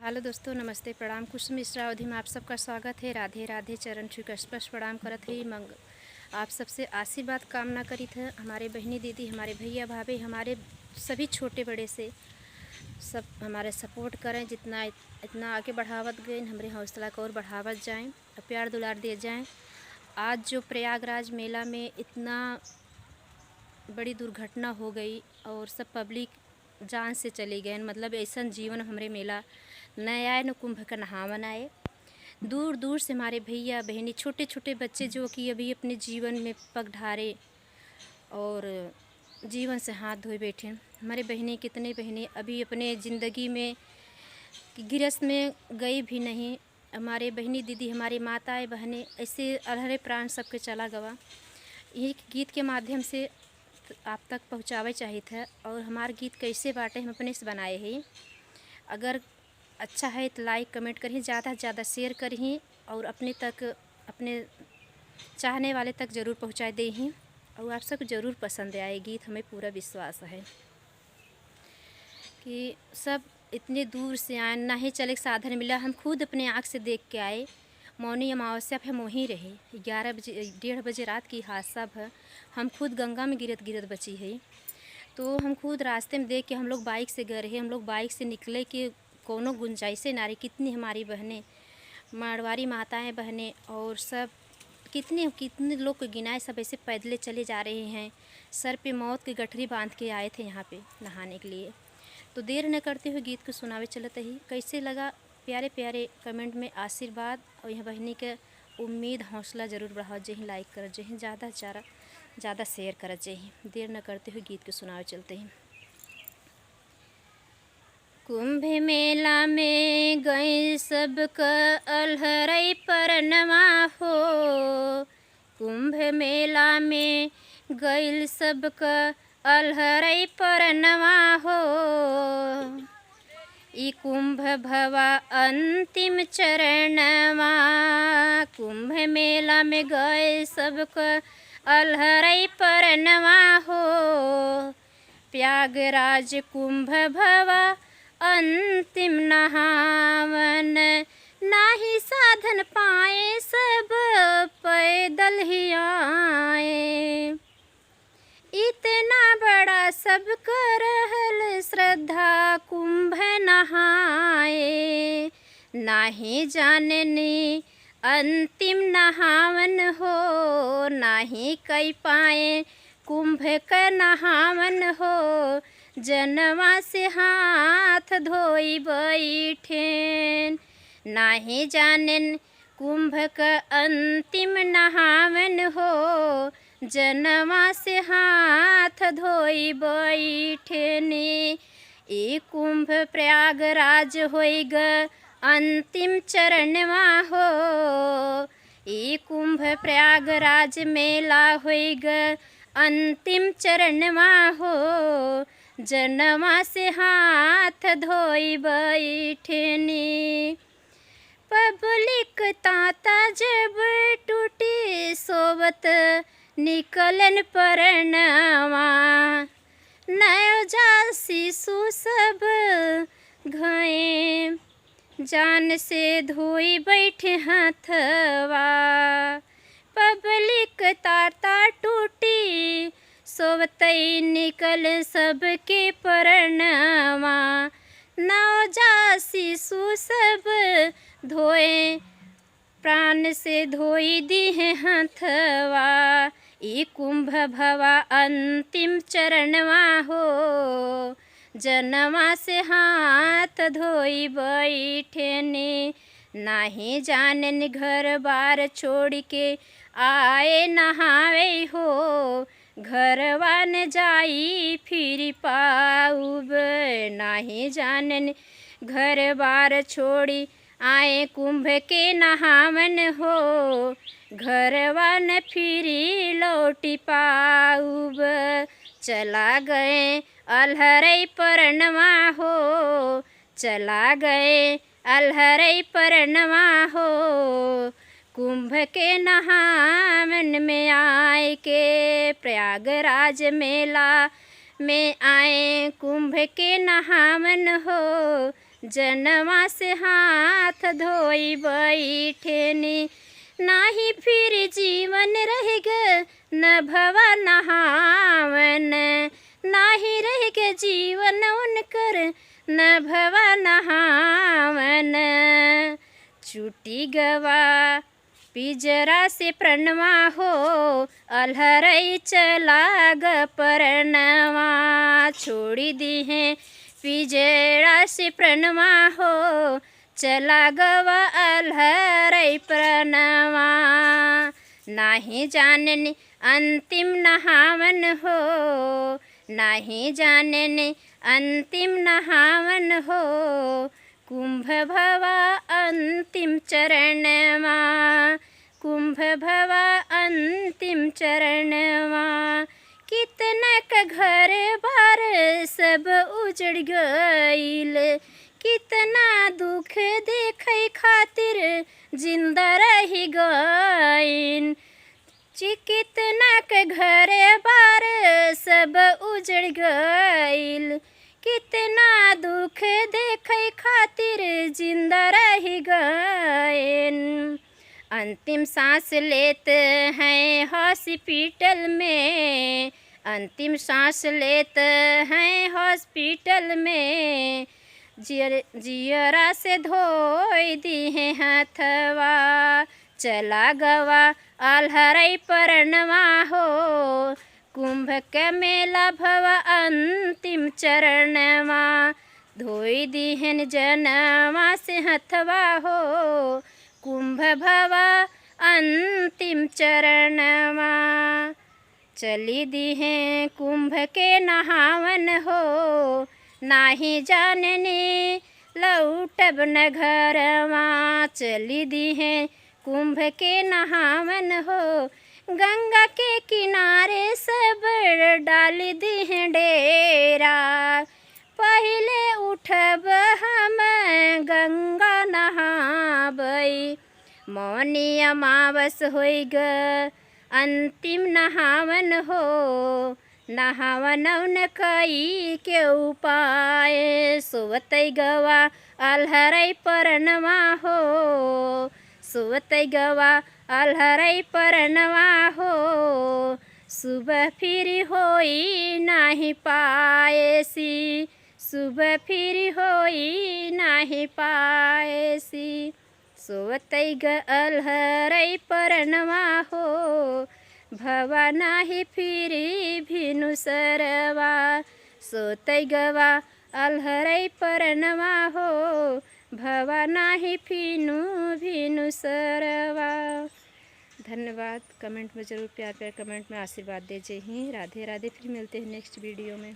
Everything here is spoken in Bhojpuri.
हेलो दोस्तों, नमस्ते, प्रणाम। कुसुम मिश्रा अवधि में आप सबका स्वागत है। राधे राधे, चरण छू कर स्पर्श प्रणाम करत है। मंग आप सबसे आशीर्वाद कामना करी थे। हमारे बहनी दीदी, हमारे भैया भाभी, हमारे सभी छोटे बड़े से सब हमारे सपोर्ट करें। जितना इतना आगे बढ़ावत गए, हमारे हौसला को और बढ़ावत जाएं और प्यार दुलार दिए जाएं। आज जो प्रयागराज मेला में इतना बड़ी दुर्घटना हो गई और सब पब्लिक जान से चले गए, मतलब ऐसा जीवन हमारे मेला न आए, न कुंभ का नहावन आए। दूर दूर से हमारे भैया बहनी, छोटे छोटे बच्चे जो कि अभी अपने जीवन में पग ढारे और जीवन से हाथ धोए बैठे। हमारे बहनी, कितने बहनें अभी अपने ज़िंदगी में गृहस्थ में गई भी नहीं। हमारे बहनी दीदी, हमारी माताएं बहनें, ऐसे अरहरे प्राण सबके चला गवा। एक गीत के माध्यम से आप तक पहुँचावे चाहिए था। और हमारे गीत कैसे बाटे, हम अपने से बनाए हैं। अगर अच्छा है तो लाइक कमेंट करिए, ज़्यादा से ज़्यादा शेयर करिए और अपने चाहने वाले तक ज़रूर पहुँचा दें। और आप सबको ज़रूर पसंद आए गीत, हमें पूरा विश्वास है कि सब इतने दूर से आए, ना ही चले साधन मिला। हम खुद अपने आँख से देख के आए। मौनी अमावस्या पे हम वहीं रहे। 11 बजे 1:30 बजे रात की हादसा है। हम खुद गंगा में गिरत गिरत बची है। तो हम खुद रास्ते में देख के हम लोग बाइक से गए रहे। हम लोग बाइक से निकले कि कोनो गुंजाइश नारी, कितनी हमारी बहनें, मारवाड़ी माताएं बहनें और सब कितने लोग को गिनाए, सब ऐसे पैदले चले जा रहे हैं। सर पे मौत की गठरी बांध के आए थे यहाँ पे नहाने के लिए। तो देर न करते हुए गीत को सुनावे चलते ही। कैसे लगा, प्यारे प्यारे कमेंट में आशीर्वाद और यह बहनी के उम्मीद हौसला ज़रूर बढ़ाओ। जहीं लाइक कर, जहीं ज़्यादा शेयर कर, जहीं। देर न करते हुए गीत को सुनावे चलते हैं। कुंभ मेला में गए सबक अलहरई परनमा हो। कुंभ मेला में गइल सबक अलहरई परनमा हो। ई कुंभ भवा अंतिम चरणवा। कुंभ मेला में गए सबक अलहरई परनमा हो। प्रयागराज कुंभ भवा अंतिम नहावन। नाही साधन पाए, सब पैदल ही आए। इतना बड़ा सब करहल श्रद्धा कुंभ नहाए। नाही जाननी अंतिम नहावन हो। नाही कई पाए कुंभ का नहावन हो। जनवा से हाथ धोई बैठेन। नाही जानन कुंभ का अंतिम नहावन हो। जनवा से हाथ धोई बैठेने। ए कुंभ प्रयागराज होइग अंतिम चरणवा हो। ए कुंभ प्रयागराज मेला होइग अंतिम चरणवा हो। जनवा से हाथ धोई बैठेने। पब्लिक ताता जब टूटी सोवत निकलन परनवा। नवजात शिशु सब घाये, जान से धोई बैठे हाथवा। पब्लिक ताता टूटी सोवतई निकल सबके परनवा। नवजात शिशु सब धोए, प्राण से धोई दी है हाथवा। ई कुंभ भवा अंतिम चरणवा हो। जनवा से हाथ धोई बैठेने। नाही जानन घर बार छोड़ के आए नहावे हो। घरवा न जाई फिर पाऊब। नाही जानन घर बार छोड़ी आए कुंभ के नहावन हो। घरवा न फिरी लौटी पाऊब। चला गए अलहरई परनवा हो। चला गए अलहरई परनवा हो। कुंभ के नहावन में आए के प्रयागराज मेला में आए। कुंभ के नहावन हो। जनवा से हाथ धोई बैठेनी, नाही फिर जीवन रहेगा न भवा नहावन, नाही रहेगा जीवन उनकर न भवा नहावन। छूटी गवा पिजरा से प्रणवा हो, अलहरई चला ग परनवा। छोड़ी दी है पिजरा से प्रणवा हो, चला गवा अलहरई प्रणवा। नाही जानने अंतिम नहावन हो, नाही जानने अंतिम नहावन हो, कुंभ भवा अंतिम चरणवा, कुंभ भवा अंतिम चरणवा। कितना का घर बार सब उजड़ गईल, कितना दुख देखे खातिर जिंदा रही गईन। कितना का घर बार सब उजड़ गईल, कितना दुख देखे खातिर जिंदा रही गईन। अंतिम सांस लेते हैं हॉस्पिटल में, अंतिम सांस लेते हैं हॉस्पिटल में। जियरा से धोई दी है हथवा, चला गवा अलहरई परनवा हो, कुंभ के मेला भवा अंतिम चरणवा। धोई दी है जनवा से हथवा हो, कुंभ भवा अंतिम चरणवा। चली दी है कुंभ के नहावन हो, नाही जानने लौटब न घरवा। चली दी है कुंभ के नहावन हो, गंगा के किनारे सब डाल दी है डेरा। पहले उठब हम गंगा नहाबई, मौनी अमावस होई ग अंतिम नहावन हो। नहावन न कई के उपाय, सोवतई गवा अलहरई परनवा हो, सोवतई गवा अलहरई परनवा हो। सुबह फिर होई नाही पाएसी, सुबह फिर होई नाही पाएसी। सोवतई ग अलहरई परनवा हो, भवा नाही फिरी भिनु सरवा। सोतई गवा अलहरई परनवा हो, भवा नाही फिनु भिनु सरवा। धन्यवाद। कमेंट में ज़रूर प्यार प्यार कमेंट में आशीर्वाद दीजिए ही। राधे राधे। फिर मिलते हैं नेक्स्ट वीडियो में।